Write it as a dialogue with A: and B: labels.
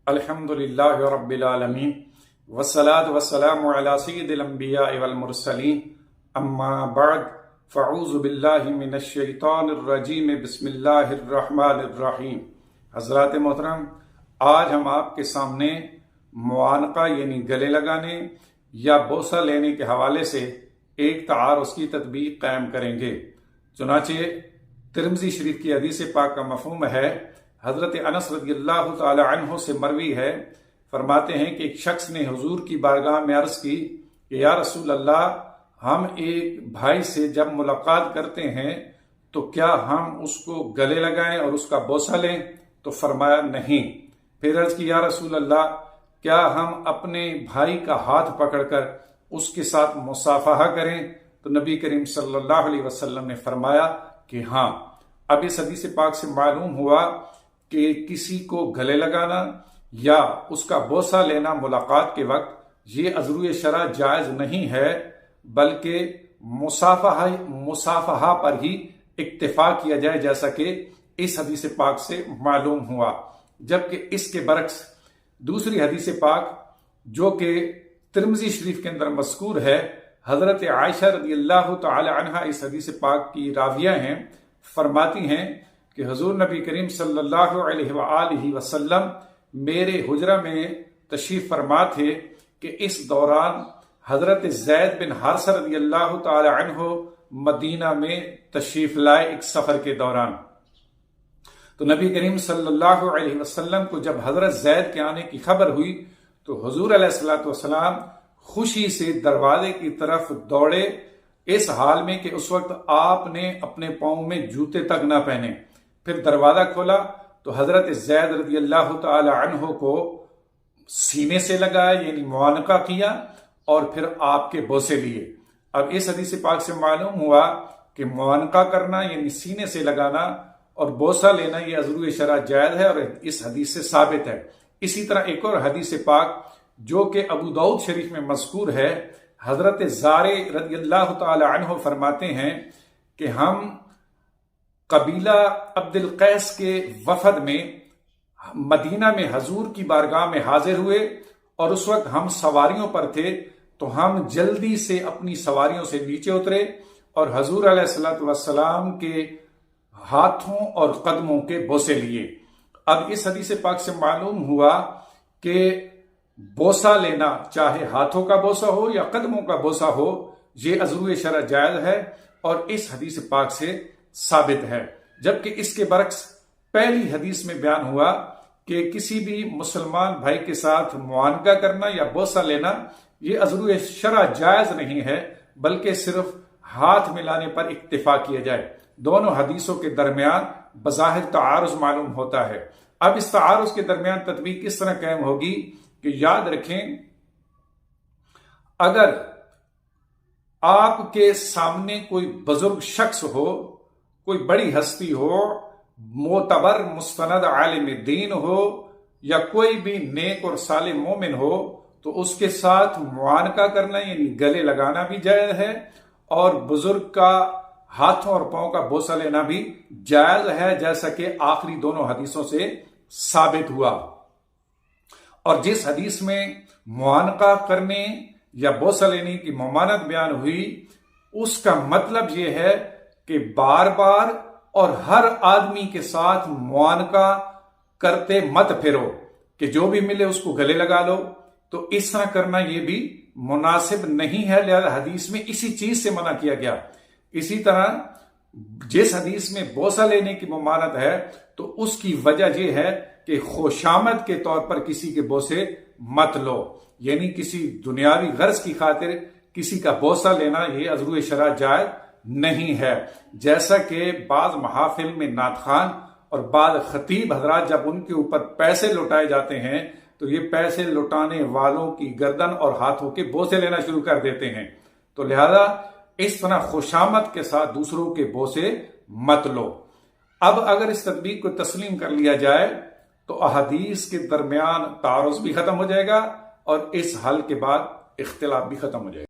A: الحمدللہ رب العالمین والصلاة والسلام علی سید الانبیاء والمرسلین اما بعد فاعوذ باللہ من الشیطان الرجیم بسم اللہ الرحمن الرحیم۔ حضرات محترم، آج ہم آپ کے سامنے معانقہ یعنی گلے لگانے یا بوسہ لینے کے حوالے سے ایک تعارض کی تطبیق قائم کریں گے۔ چنانچہ ترمذی شریف کی حدیث پاک کا مفہوم ہے، حضرت انس رضی اللہ تعالی عنہ سے مروی ہے، فرماتے ہیں کہ ایک شخص نے حضور کی بارگاہ میں عرض کی کہ یا رسول اللہ، ہم ایک بھائی سے جب ملاقات کرتے ہیں تو کیا ہم اس کو گلے لگائیں اور اس کا بوسہ لیں؟ تو فرمایا نہیں۔ پھر عرض کی یا رسول اللہ، کیا ہم اپنے بھائی کا ہاتھ پکڑ کر اس کے ساتھ مصافحہ کریں؟ تو نبی کریم صلی اللہ علیہ وسلم نے فرمایا کہ ہاں۔ اب اس حدیث پاک سے معلوم ہوا کہ کسی کو گلے لگانا یا اس کا بوسہ لینا ملاقات کے وقت یہ عذر شرع جائز نہیں ہے، بلکہ مصافحہ پر ہی اکتفا کیا جائے، جیسا کہ اس حدیث پاک سے معلوم ہوا۔ جبکہ اس کے برعکس دوسری حدیث پاک جو کہ ترمذی شریف کے اندر مذکور ہے، حضرت عائشہ رضی اللہ تعالی عنہا اس حدیث پاک کی راویہ ہیں، فرماتی ہیں کہ حضور نبی کریم صلی اللہ علیہ وآلہ وسلم میرے حجرہ میں تشریف فرما تھے کہ اس دوران حضرت زید بن حارثہ رضی اللہ تعالی عنہ مدینہ میں تشریف لائے ایک سفر کے دوران۔ تو نبی کریم صلی اللہ علیہ وسلم کو جب حضرت زید کے آنے کی خبر ہوئی تو حضور علیہ الصلوۃ والسلام خوشی سے دروازے کی طرف دوڑے، اس حال میں کہ اس وقت آپ نے اپنے پاؤں میں جوتے تک نہ پہنے۔ پھر دروازہ کھولا تو حضرت زید رضی اللہ تعالی عنہ کو سینے سے لگایا، یعنی معانقہ کیا، اور پھر آپ کے بوسے لیے۔ اب اس حدیث پاک سے معلوم ہوا کہ معانقہ کرنا یعنی سینے سے لگانا اور بوسہ لینا یہ عذر شرع جائز ہے، اور اس حدیث سے ثابت ہے۔ اسی طرح ایک اور حدیث پاک جو کہ ابو داؤد شریف میں مذکور ہے، حضرت زارع رضی اللہ تعالی عنہ فرماتے ہیں کہ ہم قبیلہ عبد القیس کے وفد میں مدینہ میں حضور کی بارگاہ میں حاضر ہوئے، اور اس وقت ہم سواریوں پر تھے، تو ہم جلدی سے اپنی سواریوں سے نیچے اترے اور حضور علیہ الصلوۃ والسلام کے ہاتھوں اور قدموں کے بوسے لیے۔ اب اس حدیث پاک سے معلوم ہوا کہ بوسہ لینا، چاہے ہاتھوں کا بوسہ ہو یا قدموں کا بوسہ ہو، یہ عذر شرع جائز ہے اور اس حدیث پاک سے ثابت ہے۔ جبکہ اس کے برعکس پہلی حدیث میں بیان ہوا کہ کسی بھی مسلمان بھائی کے ساتھ معانقہ کرنا یا بوسہ لینا یہ عذر شرع جائز نہیں ہے، بلکہ صرف ہاتھ ملانے پر اکتفا کیا جائے۔ دونوں حدیثوں کے درمیان بظاہر تعارض معلوم ہوتا ہے۔ اب اس تعارض کے درمیان تطبیق کس طرح قائم ہوگی کہ یاد رکھیں، اگر آپ کے سامنے کوئی بزرگ شخص ہو، کوئی بڑی ہستی ہو، معتبر مستند عالم دین ہو، یا کوئی بھی نیک اور صالح مومن ہو، تو اس کے ساتھ معانقہ کرنا یعنی گلے لگانا بھی جائز ہے، اور بزرگ کا ہاتھوں اور پاؤں کا بوسہ لینا بھی جائز ہے، جیسا کہ آخری دونوں حدیثوں سے ثابت ہوا۔ اور جس حدیث میں معانقہ کرنے یا بوسہ لینے کی ممانعت بیان ہوئی، اس کا مطلب یہ ہے کہ بار بار اور ہر آدمی کے ساتھ معانقہ کرتے مت پھرو کہ جو بھی ملے اس کو گلے لگا لو، تو اس طرح کرنا یہ بھی مناسب نہیں ہے، لہذا حدیث میں اسی چیز سے منع کیا گیا۔ اسی طرح جس حدیث میں بوسہ لینے کی ممانعت ہے تو اس کی وجہ یہ ہے کہ خوشامد کے طور پر کسی کے بوسے مت لو، یعنی کسی دنیاوی غرض کی خاطر کسی کا بوسہ لینا یہ عذر شرع جائز نہیں ہے۔ جیسا کہ بعض محافل میں نعت خوان اور بعض خطیب حضرات جب ان کے اوپر پیسے لوٹائے جاتے ہیں تو یہ پیسے لوٹانے والوں کی گردن اور ہاتھوں کے بوسے لینا شروع کر دیتے ہیں، تو لہذا اس طرح خوشامد کے ساتھ دوسروں کے بوسے مت لو۔ اب اگر اس تطبیق کو تسلیم کر لیا جائے تو احادیث کے درمیان تعارض بھی ختم ہو جائے گا، اور اس حل کے بعد اختلاف بھی ختم ہو جائے گا۔